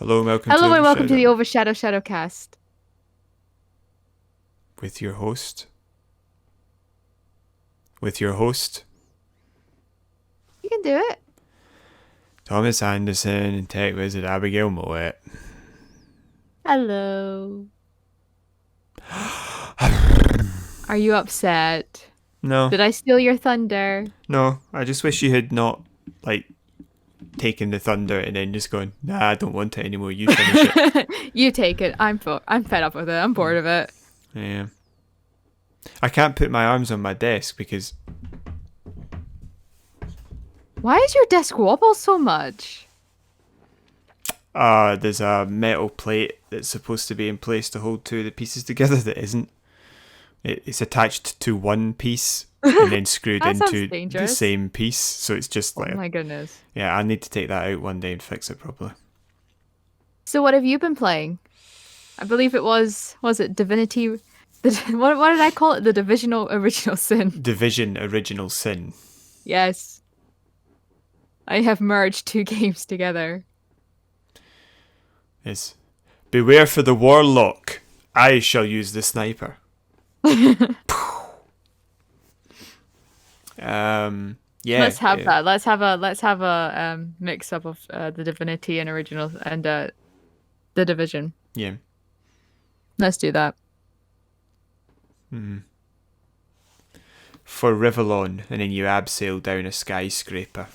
Hello and welcome to Hello and welcome to the OverShadow OverShadow ShadowCast. with your host. With your host, You can do it. Thomas Anderson and Tech Wizard Abigail Moet. Hello. Are you upset? No, Did I steal your thunder? no, I just wish you had not, taken the thunder and then just gone, nah, I don't want it anymore, you finish it. You take it. I'm fed up with it. I'm bored of it. Yeah. I can't put my arms on my desk because Why does your desk wobble so much? there's a metal plate that's supposed to be in place to hold two of the pieces together that isn't. It's attached to one piece and then screwed That sounds into the dangerous. same piece, so it's just Oh like my goodness. yeah, I need to take that out one day and fix it properly. So what have you been playing? I believe was it Divinity what did I call it? The Divisional Original Sin. Division Original Sin. Yes. I have merged two games together. Is beware for the warlock. I shall use the sniper. Yeah. Let's have yeah. that. Let's have a mix up of the Divinity and original and the Division. Yeah. Let's do that. For Rivellon, and then you abseil down a skyscraper.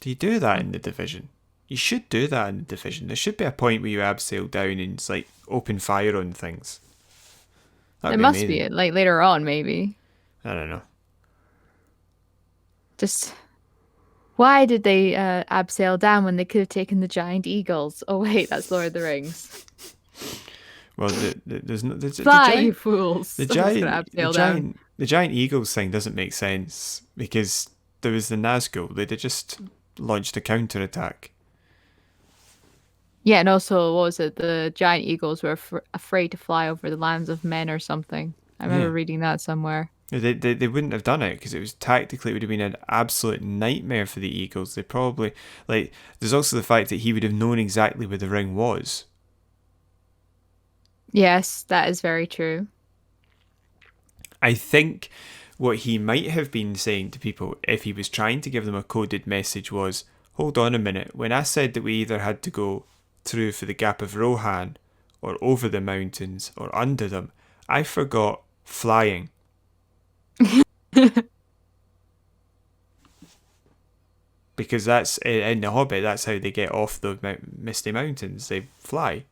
Do you do that in the Division? You should do that in the Division. There should be a point where you abseil down and it's like open fire on things. That'd It be must amazing. be it, like later on, maybe. I don't know. Just why did they abseil down when they could have taken the giant eagles? Oh wait, that's Lord of the Rings. Well, there's Fly, giant, you fools! the I'm just gonna giant, the abseil down. giant, the giant eagles thing doesn't make sense because there was the Nazgul. They'd just launched a counterattack. Yeah, and also what was it? The giant eagles were afraid to fly over the lands of men or something. I remember Yeah. reading that somewhere. They wouldn't have done it because it was tactically it would have been an absolute nightmare for the Eagles. They probably there's also the fact that he would have known exactly where the ring was. Yes, that is very true. I think what he might have been saying to people if he was trying to give them a coded message was, hold on a minute, when I said that we either had to go through for the Gap of Rohan or over the mountains or under them, I forgot flying. Because that's in the Hobbit, that's how they get off the misty mountains. They fly.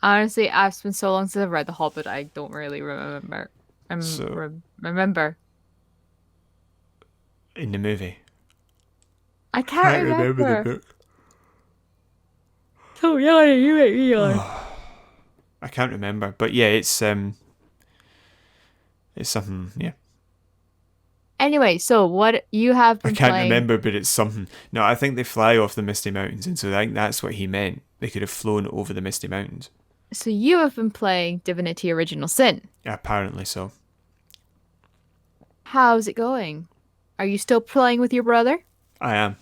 Honestly, it's been so long since I've read The Hobbit, I don't really remember. So Remember. in the movie, I can't remember the remember. book. Oh yeah, you make me yawn. I can't remember, but yeah, it's something. Yeah, Anyway, so what you have I been can't playing? remember, but it's something. No, I think they fly off the misty mountains, and so I think that's what he meant. They could have flown over the misty mountains. So you have been playing Divinity Original Sin. Apparently so. How's it going? Are you still playing with your brother? I am.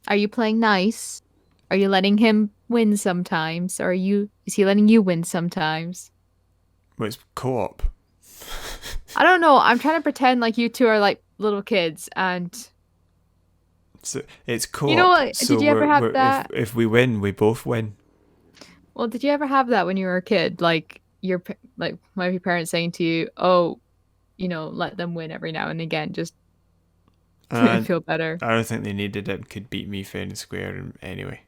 Are you playing nice? Are you letting him win sometimes? Or is he letting you win sometimes? Well, it's co-op. I don't know. I'm trying to pretend like you two are like little kids and So it's co-op. you know what? So Did you ever have that? if we win, we both win. Well, did you ever have that when you were a kid? Like like one of your parents saying to you, "Oh, let them win every now and again, just to And feel better." I don't think they needed it. Could beat me fair and square anyway.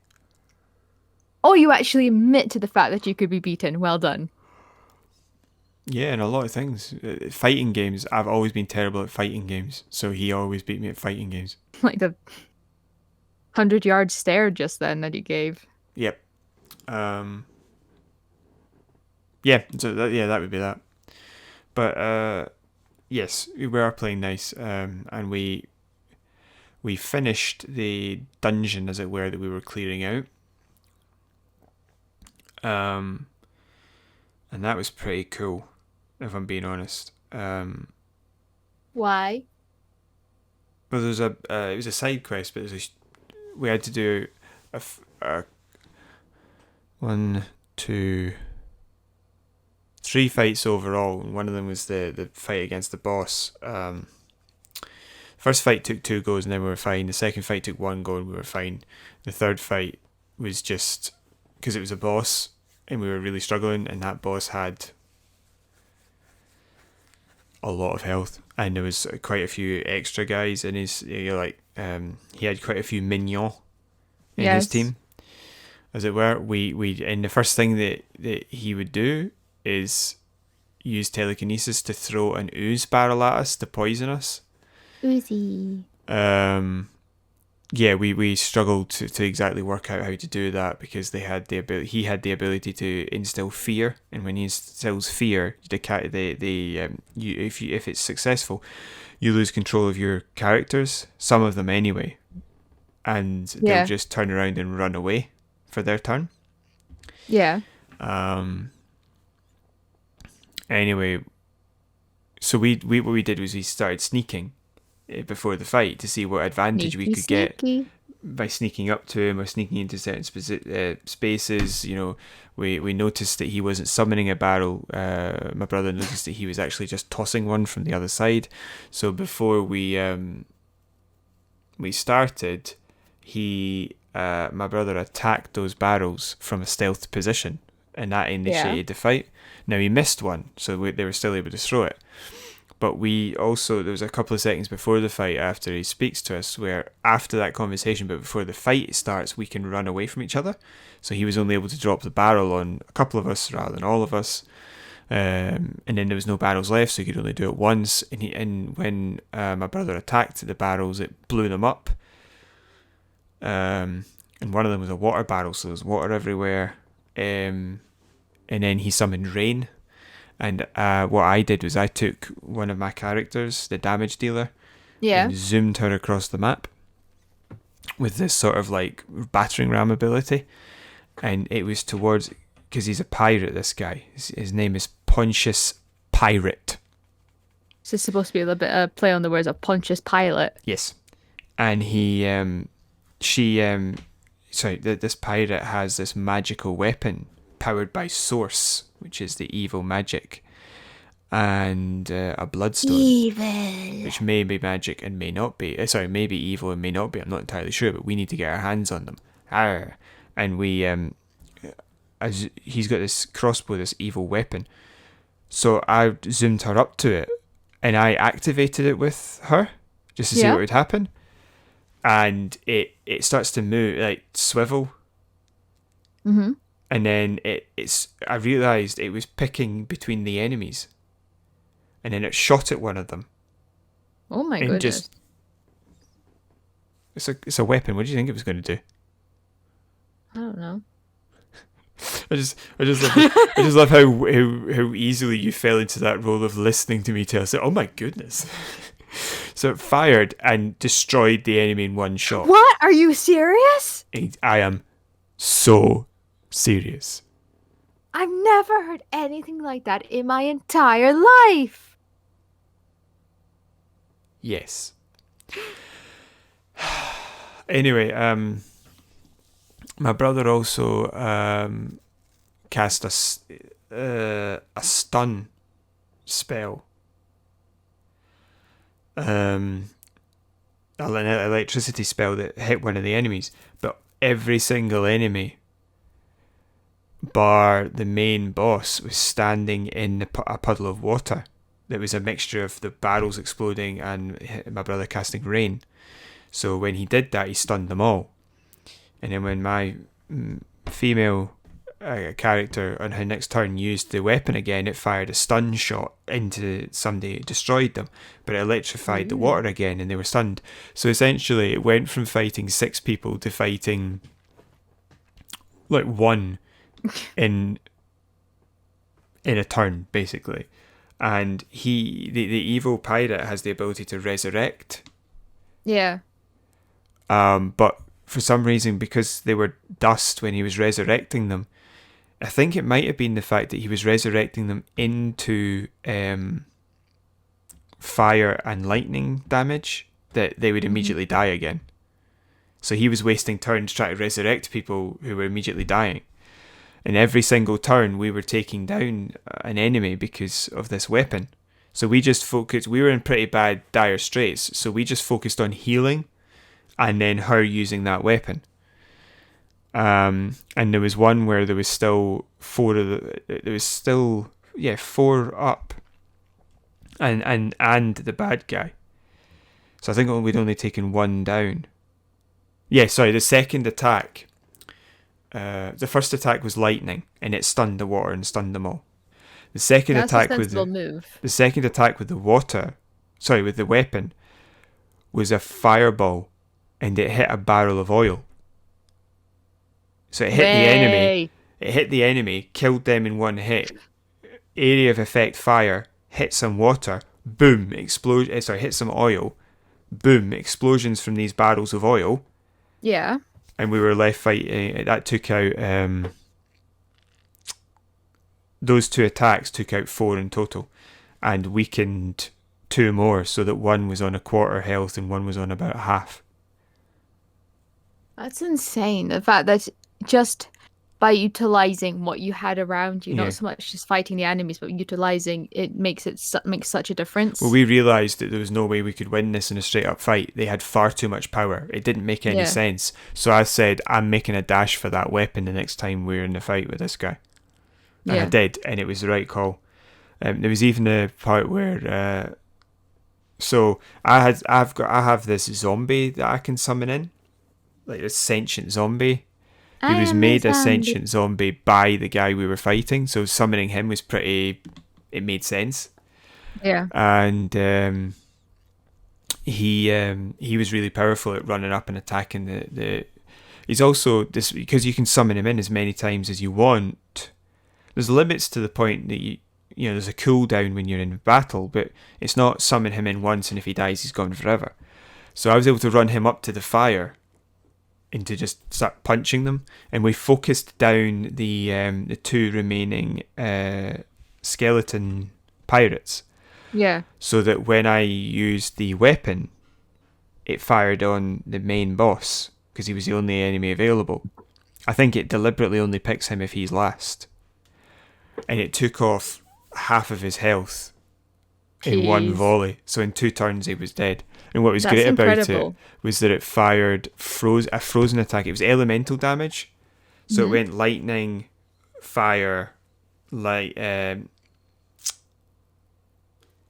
Oh, you actually admit to the fact that you could be beaten. Well done. Yeah, and a lot of things. Fighting games. I've always been terrible at fighting games, so he always beat me at fighting games. Like the 100-yard stare just then that you gave. Yep. Yeah. So that would be that. But yes, we were playing nice. And we finished the dungeon, as it were, that we were clearing out. And that was pretty cool, if I'm being honest. Why? Well, it was a side quest, but it was we had to do a 1, 2, 3 fights overall, and one of them was the fight against the boss. First fight took 2 goes and then we were fine. The second fight took 1 go and we were fine. The third fight was just because it was a boss and we were really struggling, and that boss had a lot of health, and there was quite a few extra guys in his, he had quite a few minions in his team, as it were. We and the first thing that he would do is use telekinesis to throw an ooze barrel at us to poison us. Oozy. We struggled to exactly work out how to do that, because he had the ability to instill fear, and when he instills fear, if it's successful, you lose control of your characters, some of them anyway, and they'll just turn around and run away for their turn. Yeah. Anyway, so what we did was we started sneaking before the fight to see what advantage we could get by sneaking up to him or sneaking into certain spaces. You know, we noticed that he wasn't summoning a barrel. My brother noticed that he was actually just tossing one from the other side. So before we started, my brother attacked those barrels from a stealth position, and that initiated the fight. Now he missed one, so they were still able to throw it. But there was a couple of seconds before the fight, after he speaks to us, where after that conversation, but before the fight starts, we can run away from each other. So he was only able to drop the barrel on a couple of us rather than all of us. And then there was no barrels left, so he could only do it once. And when my brother attacked the barrels, it blew them up. And one of them was a water barrel, so there was water everywhere. And then he summoned rain. And what I did was I took one of my characters, the damage dealer, and zoomed her across the map with this sort of like battering ram ability. And it was because he's a pirate, this guy. His name is Pontius Pirate. Is this supposed to be a little bit of play on the words of Pontius Pilate? Yes. And this pirate has this magical weapon powered by Source, which is the evil magic, and a bloodstone, which may be magic and may not be. May be evil and may not be. I'm not entirely sure, but we need to get our hands on them. And as he's got this crossbow, this evil weapon. So I zoomed her up to it, and I activated it with her just to see what would happen. And it starts to move, like swivel. Mm-hmm. And then I realised it was picking between the enemies. And then it shot at one of them. Oh my goodness. It's a weapon. What do you think it was going to do? I don't know. I just love how easily you fell into that role of listening to me tell us. Oh my goodness. So it fired and destroyed the enemy in one shot. What? Are you serious? I am so serious. I've never heard anything like that in my entire life. Yes. Anyway, my brother also cast a stun spell. An electricity spell that hit one of the enemies, but every single enemy bar the main boss was standing in a puddle of water that was a mixture of the barrels exploding and my brother casting rain. So when he did that, he stunned them all. And then when my female character on her next turn used the weapon again, it fired a stun shot into somebody, it destroyed them, but it electrified the water again and they were stunned. So essentially it went from fighting 6 people to fighting like 1 in a turn, basically. And the evil pirate has the ability to resurrect. Yeah. But for some reason, because they were dust when he was resurrecting them, I think it might have been the fact that he was resurrecting them into fire and lightning damage, that they would immediately die again. So he was wasting turns trying to resurrect people who were immediately dying. And every single turn we were taking down an enemy because of this weapon. So we just focused, we were in pretty bad dire straits, so we just focused on healing and then her using that weapon. And there was one where there was still four up and the bad guy. So I think we'd only taken one down. Yeah, sorry, the second attack. The first attack was lightning, and it stunned the water and stunned them all. The second attack with the weapon, was a fireball, and it hit a barrel of oil. So it hit the enemy. It hit the enemy, killed them in one hit. Area of effect fire, hit some water, boom, explosion. Hit some oil, boom, explosions from these barrels of oil. Yeah. And we were left fighting. That took out. Those two attacks took out 4 in total, and weakened 2 more, so that one was on a quarter health and one was on about half. That's insane. The fact that just by utilizing what you had around you, not so much just fighting the enemies, but utilizing it makes such a difference. Well, we realised that there was no way we could win this in a straight up fight. They had far too much power. It didn't make any sense. So I said, I'm making a dash for that weapon the next time we're in the fight with this guy. And I did, and it was the right call. There was even a part where, so I have this zombie that I can summon in, like a sentient zombie. He was made a sentient zombie by the guy we were fighting, so summoning him was it made sense. Yeah. And he was really powerful at running up and attacking the. He's also this because you can summon him in as many times as you want. There's limits to the point that you there's a cooldown when you're in battle, but it's not summon him in once and if he dies he's gone forever. So I was able to run him up to the fire and to just start punching them, and we focused down the 2 remaining skeleton pirates. Yeah. So that when I used the weapon, it fired on the main boss because he was the only enemy available. I think it deliberately only picks him if he's last. And it took off half of his health in one volley. So in 2 turns he was dead. And what was great about it was that it fired a frozen attack. It was elemental damage. So it went lightning, fire, and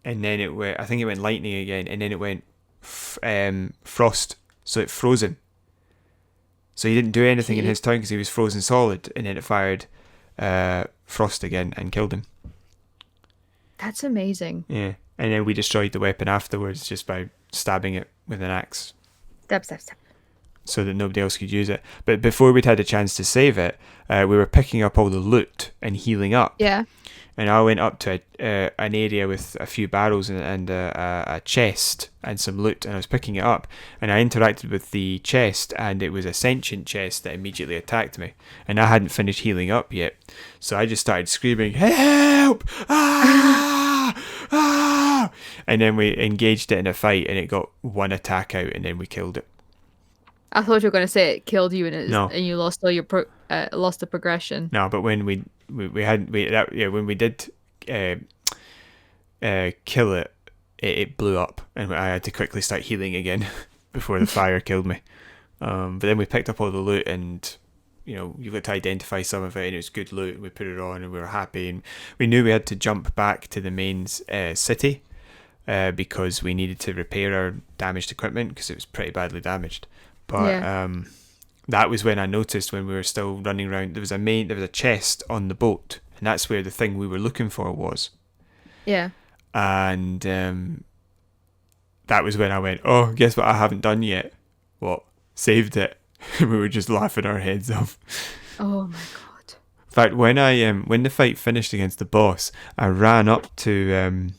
then it went, I think it went lightning again, and then it went frost. So it froze him. So he didn't do anything in his turn because he was frozen solid, and then it fired frost again and killed him. That's amazing. Yeah. And then we destroyed the weapon afterwards just by stabbing it with an axe. Stab. So that nobody else could use it. But before we'd had a chance to save it, we were picking up all the loot and healing up. Yeah. And I went up to an area with a few barrels and a chest and some loot, and I was picking it up. And I interacted with the chest, and it was a sentient chest that immediately attacked me. And I hadn't finished healing up yet. So I just started screaming, "Help! Ah! Ah!" And then we engaged it in a fight, and it got 1 attack out, and then we killed it. I thought you were going to say it killed you, and you lost all your lost the progression. No, but when when we did kill it, it blew up, and I had to quickly start healing again before the fire killed me. But then we picked up all the loot, and you got to identify some of it, and it was good loot. We put it on, and we were happy, and we knew we had to jump back to the main city because we needed to repair our damaged equipment because it was pretty badly damaged. But that was when I noticed, when we were still running around, there was a chest on the boat, and that's where the thing we were looking for was. Yeah. And that was when I went, oh, guess what I haven't done yet? What? Saved it. We were just laughing our heads off. Oh my god. In fact, when the fight finished against the boss, I ran up to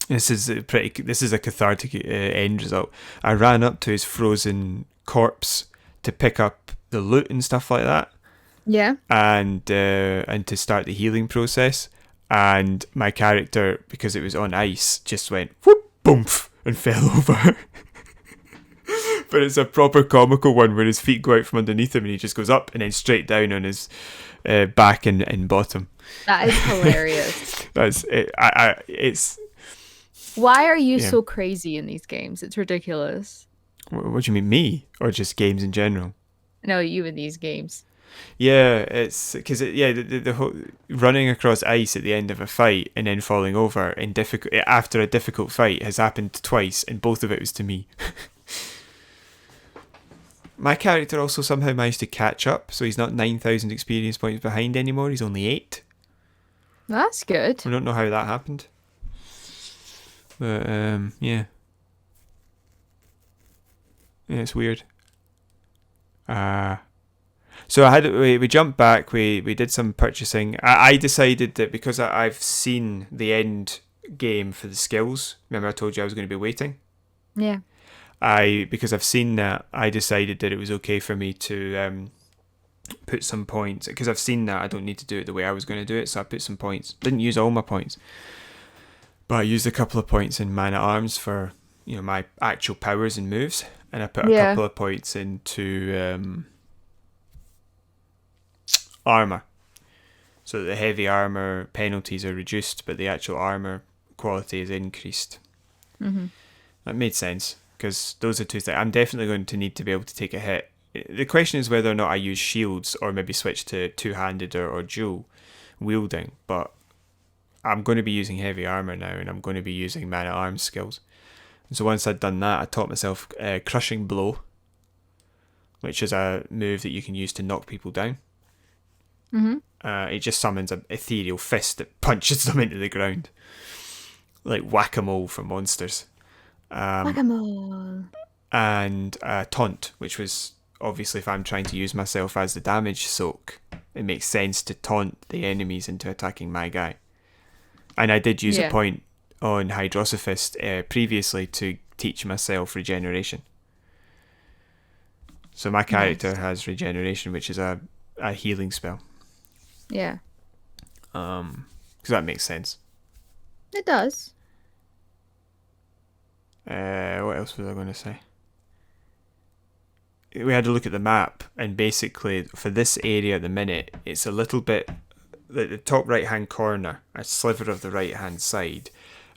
This is a cathartic end result. I ran up to his frozen corpse to pick up the loot and stuff like that. Yeah. And to start the healing process. And my character, because it was on ice, just went whoop, boomf, and fell over. But it's a proper comical one where his feet go out from underneath him and he just goes up and then straight down on his back and bottom. That is hilarious. That's it. It's. Why are you Yeah. so crazy in these games? It's ridiculous. What do you mean, me? Or just games in general? No, you in these games. Yeah, it's because the whole running across ice at the end of a fight and then falling over in difficult after a difficult fight has happened twice, and both of it was to me. My character also somehow managed to catch up, so he's not 9,000 experience points behind anymore. He's only 8. That's good. I don't know how that happened, but yeah, it's weird. So we jumped back. We did some purchasing. I decided that because I've seen the end game for the skills. Remember, I told you I was going to be waiting. Yeah. Because I've seen that, I decided that it was okay for me to put some points. Because I've seen that I don't need to do it the way I was going to do it, so I put some points. Didn't use all my points, but I used a couple of points in Man at Arms for my actual powers and moves, and I put a couple of points into armor, so that the heavy armor penalties are reduced, but the actual armor quality is increased. Mm-hmm. That made sense, because those are two things. I'm definitely going to need to be able to take a hit. The question is whether or not I use shields or maybe switch to two-handed or dual wielding, but I'm going to be using heavy armor now, and I'm going to be using Man at Arms skills. And so once I'd done that, I taught myself Crushing Blow, which is a move that you can use to knock people down. Mm-hmm. It just summons an ethereal fist that punches them into the ground, like whack-a-mole for monsters. Whack-a-mole. And Taunt, which was obviously if I'm trying to use myself as the damage soak, it makes sense to taunt the enemies into attacking my guy. And I did use a point on Hydrosophist previously to teach myself regeneration. So my character has regeneration, which is a healing spell. Yeah. Because that makes sense. It does. What else was I going to say? We had to look at the map, and basically for this area at the minute, it's a little bit the top right hand corner, a sliver of the right hand side,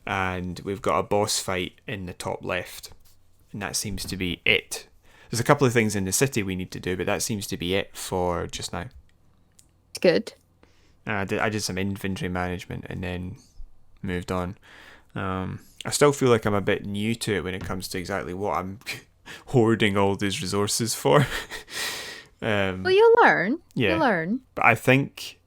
and we've got a boss fight in the top left, and that seems to be it. There's a couple of things in the city we need to do, but that seems to be it for just now. It's good. I did some inventory management and then moved on. I still feel like I'm a bit new to it when it comes to exactly what I'm hoarding all these resources for. Well, you'll learn. Yeah. You'll learn. But I think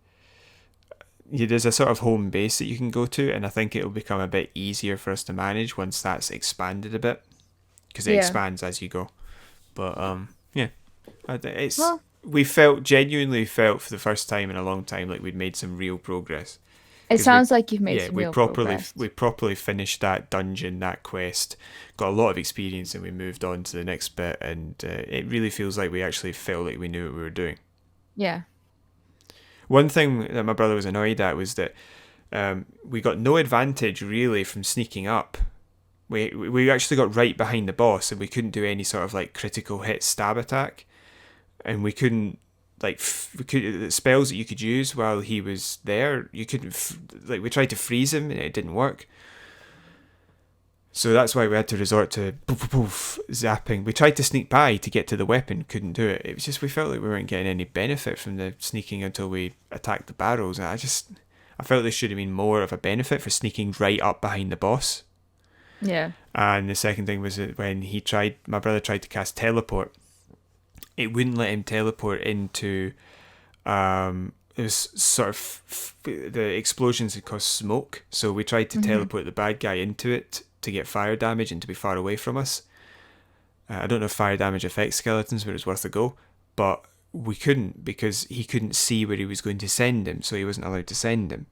there's a sort of home base that you can go to, and I think it'll become a bit easier for us to manage once that's expanded a bit, because it expands as you go. But yeah, it's we genuinely felt for the first time in a long time like we'd made some real progress. It sounds like you've made some real progress. We properly finished that dungeon, that quest, got a lot of experience, and we moved on to the next bit, and it really feels like we actually felt like we knew what we were doing. Yeah. One thing that my brother was annoyed at was that we got no advantage really from sneaking up. We actually got right behind the boss, and we couldn't do any sort of like critical hit stab attack, and we couldn't the spells that you could use while he was there, you couldn't we tried to freeze him and it didn't work. So that's why we had to resort to zapping. We tried to sneak by to get to the weapon, couldn't do it. It was just we felt like we weren't getting any benefit from the sneaking until we attacked the barrels. And I felt there should have been more of a benefit for sneaking right up behind the boss. Yeah. And the second thing was that when my brother tried to cast teleport, it wouldn't let him teleport into it was sort of the explosions had caused smoke, so we tried to teleport the bad guy into it to get fire damage and to be far away from us. I don't know if fire damage affects skeletons, but it was worth a go, but we couldn't because he couldn't see where he was going to send him, so he wasn't allowed to send him,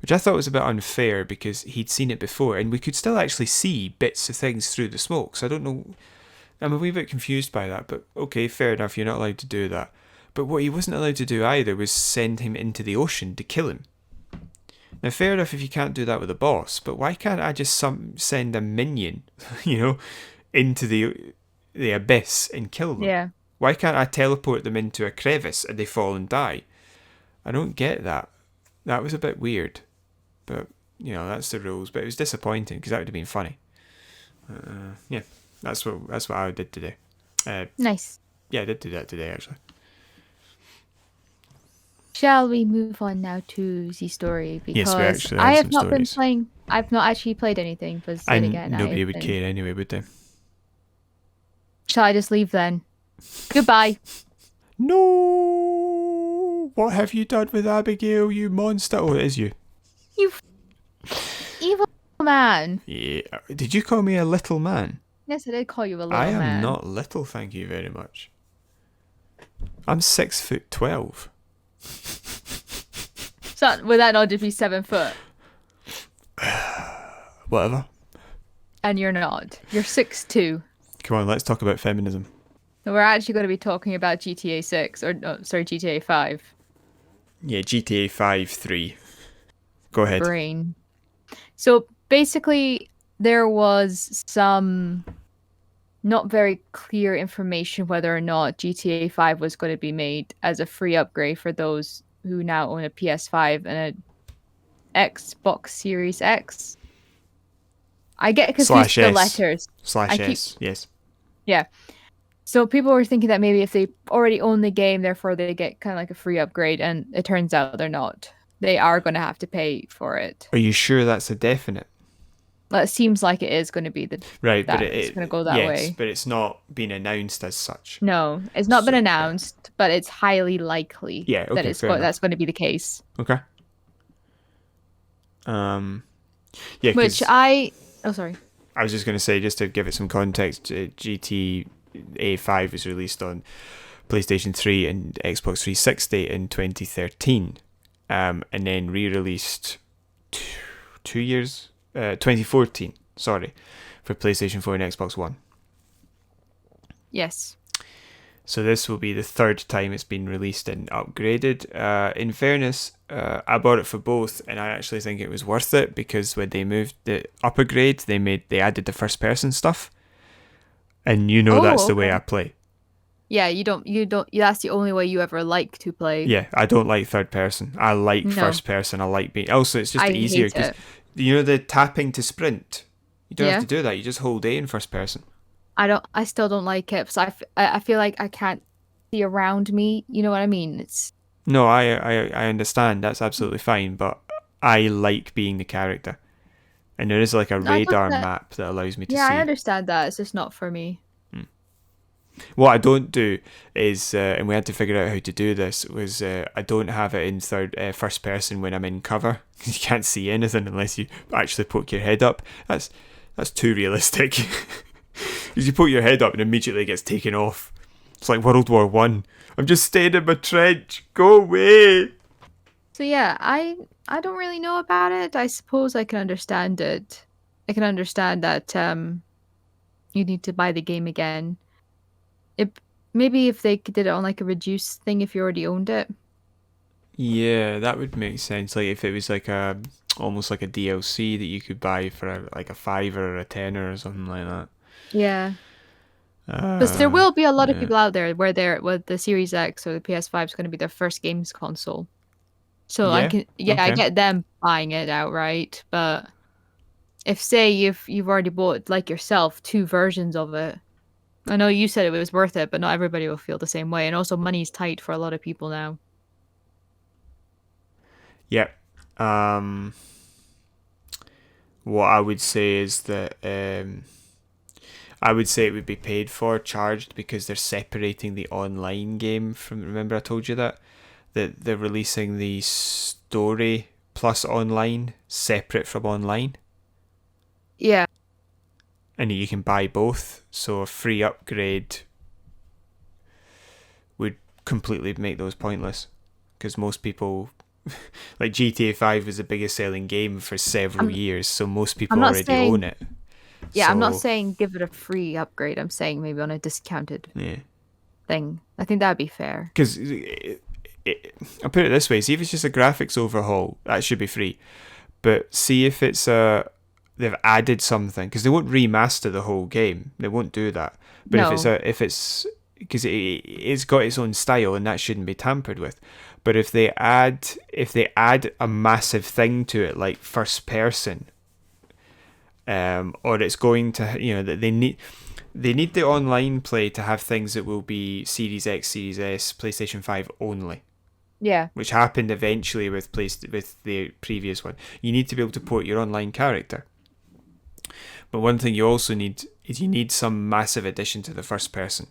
which I thought was a bit unfair because he'd seen it before and we could still actually see bits of things through the smoke. So I don't know, I'm a wee bit confused by that, but okay, fair enough, you're not allowed to do that. But what he wasn't allowed to do either was send him into the ocean to kill him. Now, fair enough if you can't do that with a boss, but why can't I just send a minion, into the the abyss and kill them? Yeah. Why can't I teleport them into a crevice and they fall and die? I don't get that. That was a bit weird. But, that's the rules. But it was disappointing because that would have been funny. Yeah, that's what I did today. Nice. Yeah, I did do that today, actually. Shall we move on now to the story? Because Yes, we actually I have have some not been stories. playing. I've not actually played anything. But then again, Nobody would care anyway, would they? Shall I just leave then? Goodbye. No! What have you done with Abigail, you monster? Oh, it is you. You evil man. Yeah. Did you call me a little man? Yes, I did call you a little I am man. not little, thank you very much. I'm 6'12". So would that not just be 7 foot? Whatever. And you're not. You're 6'2". Come on, let's talk about feminism. We're actually going to be talking about GTA 6 or GTA 5. Yeah, GTA 5 3. Go ahead. Brain. So basically, there was some not very clear information whether or not GTA 5 was going to be made as a free upgrade for those who now own a PS5 and a Xbox Series X. I get confused with the letters. /S, yes. Yeah. So people were thinking that maybe if they already own the game, therefore they get kind of like a free upgrade, and it turns out they're not. They are going to have to pay for it. Are you sure that's a definite? Well, it seems like it is going to be right, but it's going to go that way. Yes, but it's not been announced as such. No, it's not been announced, but it's highly likely that that's going to be the case. Okay. Yeah. Oh, sorry. I was just going to say, just to give it some context, GTA 5 was released on PlayStation 3 and Xbox 360 in 2013, and then re-released 2 years, 2014, sorry, for PlayStation 4 and Xbox One. Yes. So this will be the third time it's been released and upgraded. In fairness, I bought it for both, and I actually think it was worth it because when they moved the upper grade, they added the first person stuff, and that's the way I play. Yeah, you don't. That's the only way you ever like to play. Yeah, I don't like third person. I like first person. I like being. Also, it's just easier because the tapping to sprint. You don't have to do that. You just hold A in first person. I still don't like it. So I feel like I can't see around me. You know what I mean? No, I understand. That's absolutely fine. But I like being the character, and there is like a radar map that allows me to see. Yeah, I understand that. It's just not for me. What I don't do is, and we had to figure out how to do this, was I don't have it in first person when I'm in cover. You can't see anything unless you actually poke your head up. That's too realistic. Because you poke your head up and immediately it gets taken off. It's like World War One. I'm just staying in my trench. Go away. So yeah, I don't really know about it. I suppose I can understand it. I can understand that you need to buy the game again. Maybe if they did it on like a reduced thing if you already owned it. Yeah, that would make sense. Like if it was like almost like a DLC that you could buy for like a $5 or a $10 or something like that. Yeah. But there will be a lot of people out there where the Series X or the PS5 is going to be their first games console. So I get them buying it outright. But if you've already bought like yourself 2 versions of it, I know you said it was worth it, but not everybody will feel the same way. And also money's tight for a lot of people now. Yep. What I would say is that I would say it would be paid for, charged, because they're separating the online game from. Remember, I told you that they're releasing the story plus online separate from online. Yeah. And you can buy both, so a free upgrade would completely make those pointless, because most people. Like GTA 5 was the biggest selling game for several years, so most people already own it. Yeah, so, I'm not saying give it a free upgrade. I'm saying maybe on a discounted thing. I think that'd be fair. Because I'll put it this way: see if it's just a graphics overhaul, that should be free. But see if it's the they've added something, because they won't remaster the whole game. They won't do that. But No. if it's because it's got its own style and that shouldn't be tampered with. But if they add a massive thing to it, like first person, or it's going to, that they need the online play to have things that will be Series X, Series S, PlayStation 5 only. Yeah. Which happened eventually with the previous one. You need to be able to port your online character. But one thing you also need is you need some massive addition to the first person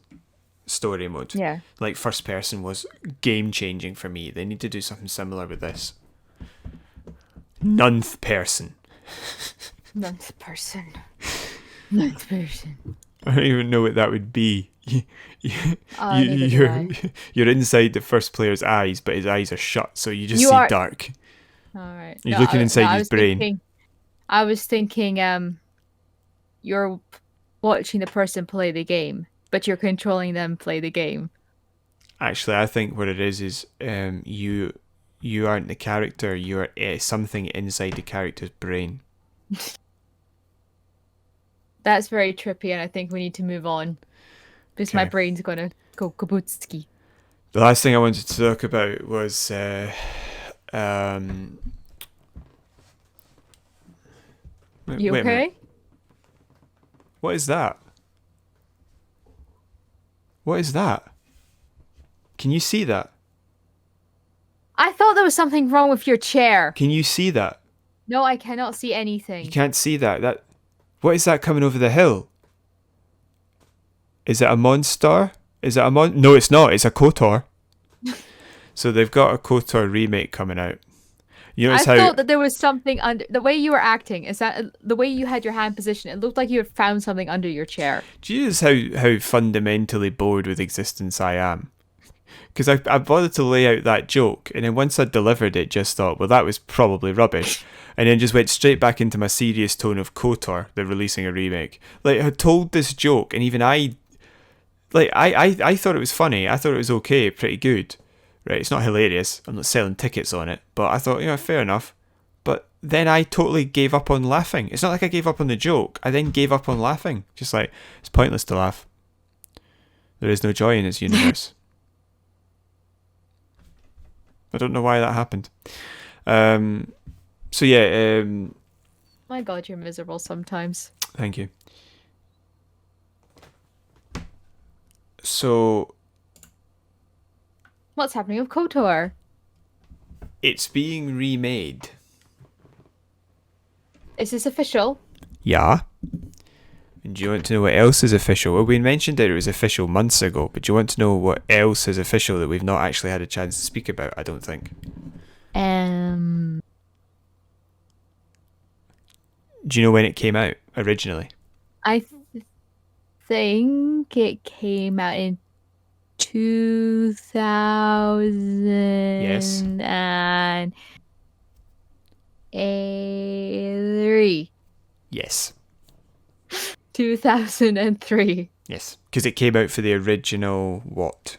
story mode. Yeah. Like first person was game changing for me. They need to do something similar with this. Nth person. Nth person. Nth person. I don't even know what that would be. You're inside the first player's eyes, but his eyes are shut, so you just see dark. All right. You're looking inside his brain. I was thinking, you're watching the person play the game, but you're controlling them play the game. Actually, I think what it is you aren't the character. You're something inside the character's brain. That's very trippy, and I think we need to move on because my brain's gonna go kabootski. The last thing I wanted to talk about was you okay? What is that? What is that? Can you see that? I thought there was something wrong with your chair. Can you see that? No, I cannot see anything. You can't see that. What is that coming over the hill? Is it a monster? No, it's not. It's a KOTOR. So they've got a KOTOR remake coming out. I thought that there was something under the way you were acting. Is that the way you had your hand positioned? It looked like you had found something under your chair. Do you know how fundamentally bored with existence I am? Because I bothered to lay out that joke, and then once I delivered it, just thought, well, that was probably rubbish, and then just went straight back into my serious tone of KOTOR, they're releasing a remake. Like, I had told this joke, and even I thought it was funny. I thought it was okay, pretty good. Right, it's not hilarious. I'm not selling tickets on it, but I thought, fair enough. But then I totally gave up on laughing. It's not like I gave up on the joke. I then gave up on laughing. Just like, it's pointless to laugh. There is no joy in this universe. I don't know why that happened. So yeah. My God, you're miserable sometimes. Thank you. So, what's happening with KOTOR? It's being remade. Is this official? Yeah. And do you want to know what else is official? Well, we mentioned that it was official months ago, but do you want to know what else is official that we've not actually had a chance to speak about? I don't think. Do you know when it came out originally? I think it came out in 2003. Yes. 2003. Yes, because it came out for the original what?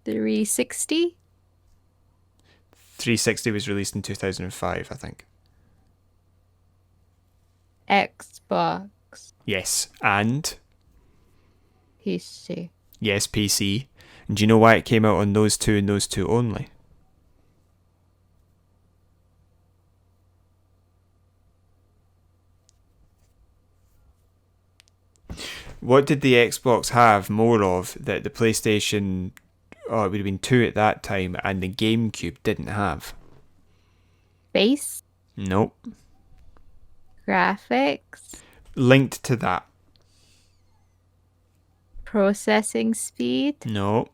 360? 360 was released in 2005, I think. Xbox. Yes, and? PC. Yes, PC. And do you know why it came out on those two and those two only? What did the Xbox have more of that the PlayStation, it would have been 2 at that time, and the GameCube didn't have? Space? Nope. Graphics? Linked to that. Processing speed? No.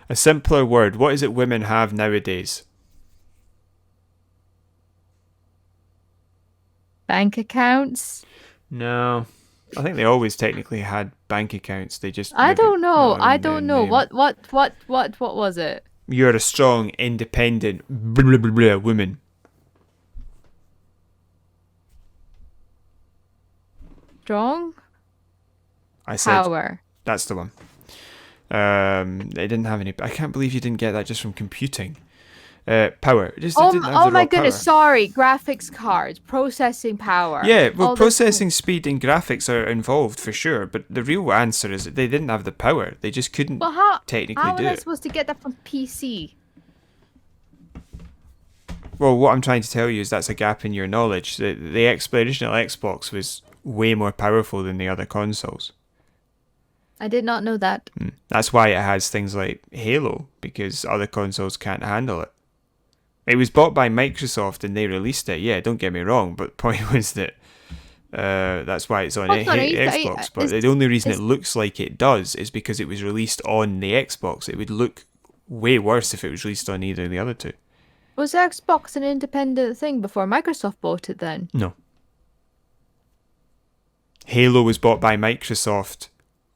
A simpler word. What is it women have nowadays? Bank accounts? No. I think they always technically had bank accounts. They just... I don't know. What was it? You're a strong, independent woman. Strong? I said power. That's the one. They didn't have any... I can't believe you didn't get that just from computing. Power. It just it didn't have the raw my goodness, power. sorry. Graphics cards, processing power. Yeah, well, All this. processing speed and graphics are involved for sure, but the real answer is that they didn't have the power. They just couldn't Well, how technically do was I it. supposed to get that from PC? Well, what I'm trying to tell you is that's a gap in your knowledge. The original Xbox was way more powerful than the other consoles. I did not know that. That's why it has things like Halo, because other consoles can't handle it. It was bought by Microsoft and they released it. Yeah, don't get me wrong, but the point was that that's why it's on Xbox. But the only reason it looks like it does is because it was released on the Xbox. It would look way worse if it was released on either of the other two. Was Xbox an independent thing before Microsoft bought it then? No. Halo was bought by Microsoft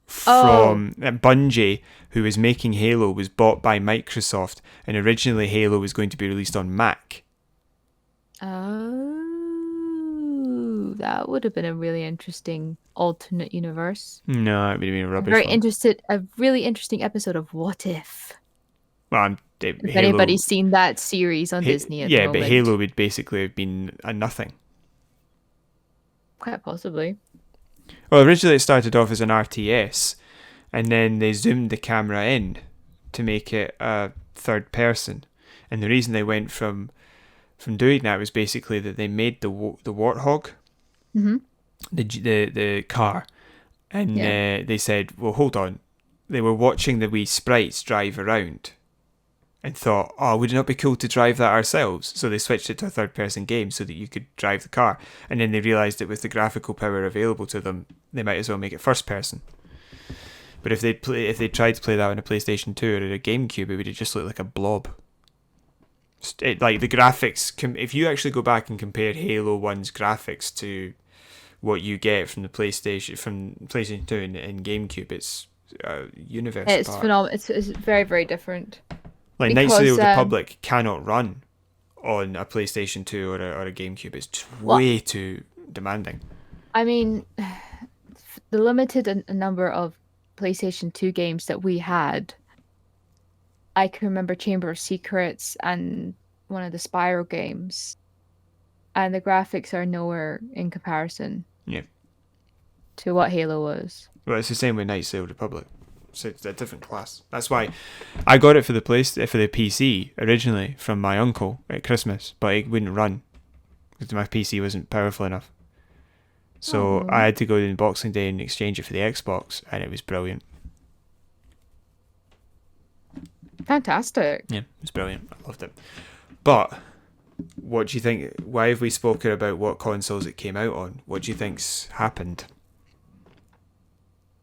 from Bungie, who was making Halo, was bought by Microsoft, and originally Halo was going to be released on Mac. Oh, that would have been a really interesting alternate universe. No, it would have been a rubbish A really interesting episode of What If. Well, if anybody's seen that series on Disney at the moment. Yeah, but Halo would basically have been a nothing. Quite possibly. Well, originally it started off as an RTS, and then they zoomed the camera in to make it a third person. And the reason they went from doing that was basically that they made the Warthog, the car, and they said, well, hold on. They were watching the wee sprites drive around and thought, oh, would it not be cool to drive that ourselves? So they switched it to a third-person game so that you could drive the car. And then they realised that with the graphical power available to them, they might as well make it first-person. But if they tried to play that on a PlayStation 2 or a GameCube, it would have just looked like a blob. Like the graphics, if you actually go back and compare Halo 1's graphics to what you get from the PlayStation 2 and GameCube, it's universe apart. It's phenomenal. It's very, very different. Like Knights of the Old Republic cannot run on a PlayStation 2 or a GameCube. It's way too demanding. I mean, the limited number of PlayStation 2 games that we had, I can remember Chamber of Secrets and one of the Spyro games, and the graphics are nowhere in comparison to what Halo was. Well, it's the same with Knights of the Old Republic. So it's a different class. That's why I got it for the PC originally from my uncle at Christmas, but it wouldn't run because my PC wasn't powerful enough. So I had to go in Boxing Day and exchange it for the Xbox, and it was brilliant. Fantastic. Yeah, it was brilliant. I loved it. But what do you think? Why have we spoken about what consoles it came out on? What do you think's happened?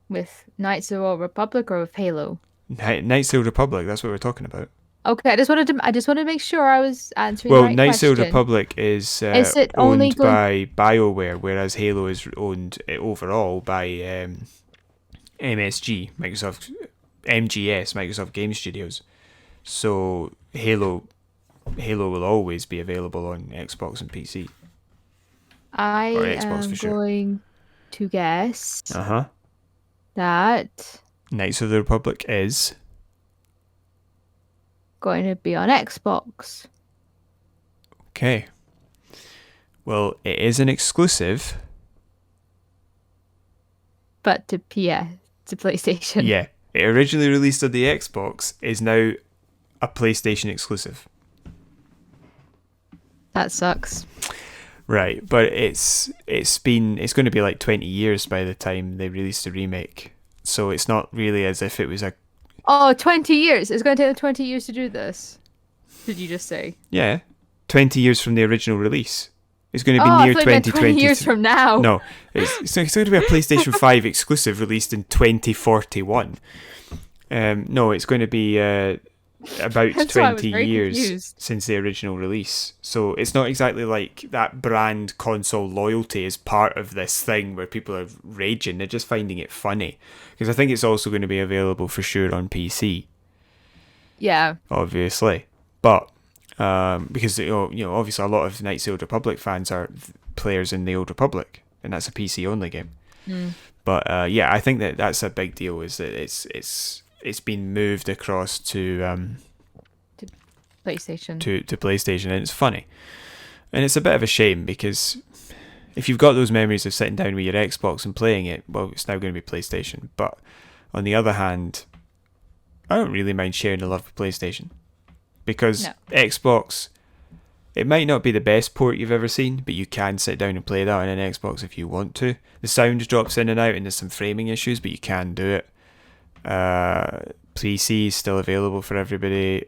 With Knights of the Old Republic or with Halo? Knights of the Old Republic, that's what we're talking about. Okay, I just wanted to make sure I was answering the right Knights question. of the Republic is it owned by BioWare, whereas Halo is owned overall by MSG, Microsoft Game Studios. So Halo will always be available on Xbox and PC. I am going to guess that Knights of the Republic is going to be on Xbox. Okay. Well, it is an exclusive. But to PlayStation. Yeah. It originally released on the Xbox, is now a PlayStation exclusive. That sucks. Right, but it's going to be like 20 years by the time they release the remake. So it's not really as if it was a... Oh, 20 years. It's going to take them 20 years to do this. Did you just say? Yeah. 20 years from the original release. It's going to be near 2020. 20 years from now. No, it's going to be a PlayStation 5 exclusive released in 2041. No, it's going to be about 20 years confused. Since the original release. So it's not exactly like that brand console loyalty is part of this thing where people are raging. They're just finding it funny. Because I think it's also going to be available for sure on PC. Yeah. Obviously. But because obviously a lot of Knights of the Old Republic fans are players in the Old Republic, and that's a PC only game. But I think that's a big deal. Is that it's been moved across to PlayStation. to PlayStation, and it's funny. And it's a bit of a shame because if you've got those memories of sitting down with your Xbox and playing it, well, it's now going to be PlayStation. But on the other hand, I don't really mind sharing the love with PlayStation because Xbox, it might not be the best port you've ever seen, but you can sit down and play that on an Xbox if you want to. The sound drops in and out and there's some framing issues, but you can do it. PC is still available for everybody.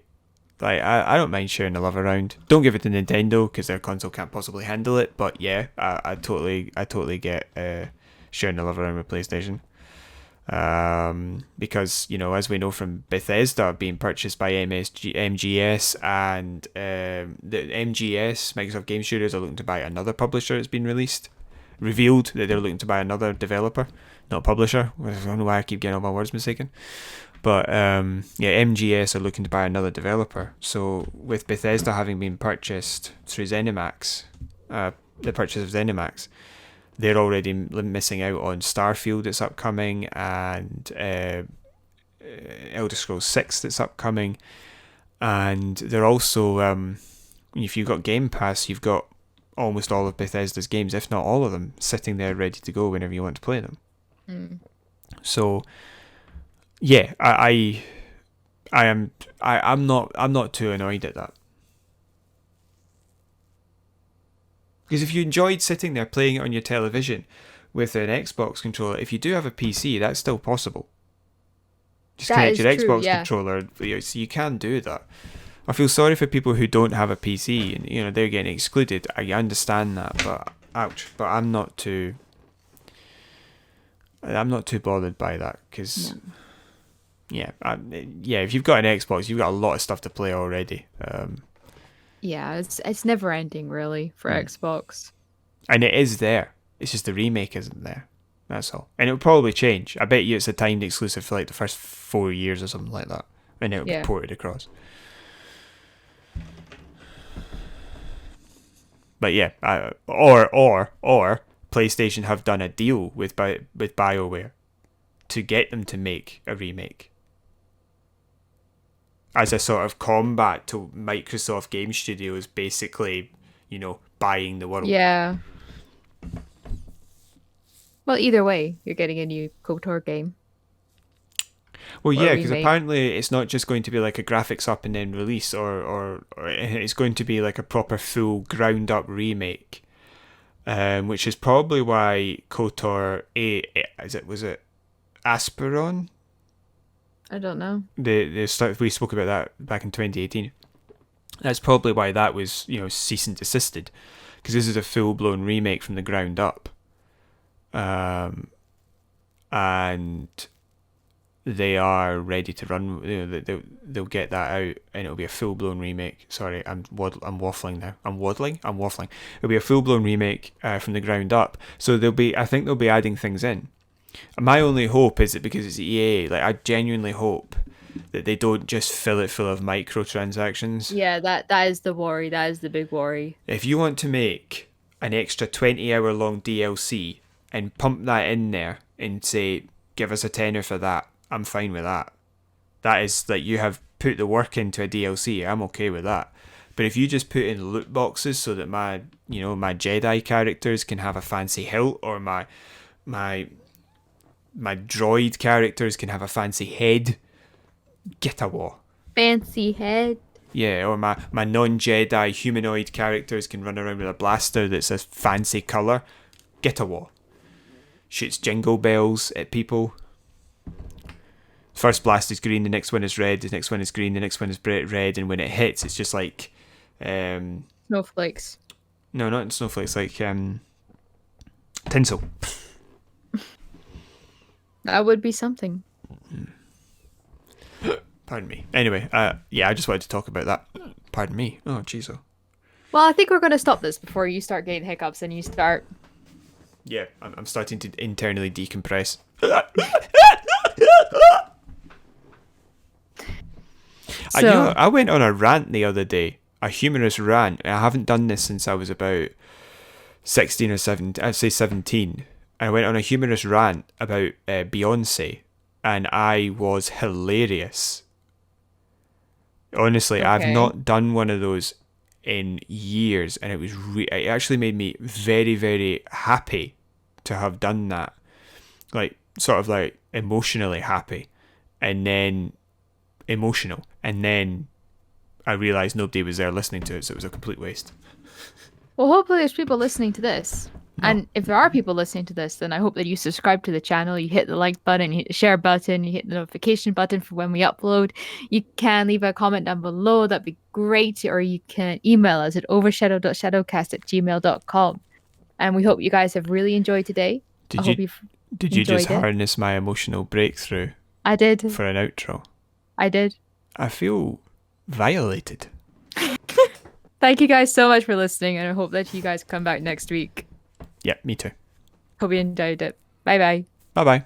Like, I don't mind sharing the love around. Don't give it to Nintendo because their console can't possibly handle it. But yeah, I totally get sharing the love around with PlayStation. Because, you know, as we know from Bethesda being purchased by MGS, and the MGS, Microsoft Game Studios, are looking to buy another publisher that's been revealed that they're looking to buy another developer, not publisher. I don't know why I keep getting all my words mistaken. But MGS are looking to buy another developer. So with Bethesda having been purchased through ZeniMax, the purchase of ZeniMax, they're already missing out on Starfield that's upcoming, and Elder Scrolls 6 that's upcoming. And they're also, if you've got Game Pass, you've got almost all of Bethesda's games, if not all of them, sitting there ready to go whenever you want to play them. So yeah, I'm not too annoyed at that. Because if you enjoyed sitting there playing it on your television with an Xbox controller, if you do have a PC, that's still possible. Just connect your Xbox controller, so you can do that. I feel sorry for people who don't have a PC and, you know, they're getting excluded. I understand that, but ouch. But I'm not too bothered by that because. No. Yeah, if you've got an Xbox, you've got a lot of stuff to play already. It's never ending really for Xbox. And it is there. It's just the remake isn't there. That's all. And it'll probably change. I bet you it's a timed exclusive for like the first 4 years or something like that. And it'll be ported across. But yeah, or PlayStation have done a deal with BioWare to get them to make a remake. As a sort of combat to Microsoft Game Studios basically, you know, buying the world. Yeah. Well, either way, you're getting a new KOTOR game. Well, yeah, because apparently it's not just going to be like a graphics up and then release, or it's going to be like a proper full ground up remake. Which is probably why KOTOR 8, was it Asperon? I don't know. We spoke about that back in 2018. That's probably why that was, you know, cease and desisted, because this is a full blown remake from the ground up, and they are ready to run. You know, they'll get that out, and it'll be a full blown remake. Sorry, I'm waffling now. I'm waffling. It'll be a full blown remake from the ground up. So I think they'll be adding things in. My only hope is that because it's EA, like I genuinely hope that they don't just fill it full of microtransactions. Yeah, that is the worry. That is the big worry. If you want to make an extra 20-hour long DLC and pump that in there and say, give us a tenner for that, I'm fine with that. That is like, you have put the work into a DLC, I'm okay with that. But if you just put in loot boxes so that my Jedi characters can have a fancy hilt, or my droid characters can have a fancy head, get a war. Fancy head. Yeah, or my non-Jedi humanoid characters can run around with a blaster that's a fancy colour, get a war. Shoots jingle bells at people. First blast is green, the next one is red, the next one is green, the next one is red, and when it hits, it's just like... snowflakes. No, not snowflakes, like tinsel. That would be something. Pardon me. Anyway, I just wanted to talk about that. Pardon me. Oh, jeez. Well, I think we're going to stop this before you start getting hiccups and you start... Yeah, I'm starting to internally decompress. I went on a rant the other day, a humorous rant. I haven't done this since I was about 16 or 17, I'd say 17. I went on a humorous rant about Beyonce, and I was hilarious. Honestly, I've Okay. not done one of those in years, and it actually made me very, very happy to have done that. Like, sort of like emotionally happy, and then emotional, and then I realised nobody was there listening to it, so it was a complete waste. Well, hopefully there's people listening to this. No. And if there are people listening to this, then I hope that you subscribe to the channel, you hit the like button, you hit the share button, you hit the notification button for when we upload. You can leave a comment down below, that'd be great, or you can email us at overshadow.shadowcast@gmail.com. And we hope you guys have really enjoyed today. I Did hope you you've did you just enjoyed it. harness my emotional breakthrough I did. for an outro? I did. I feel violated. Thank you guys so much for listening, and I hope that you guys come back next week. Yeah, me too. Hope you enjoyed it. Bye bye. Bye bye.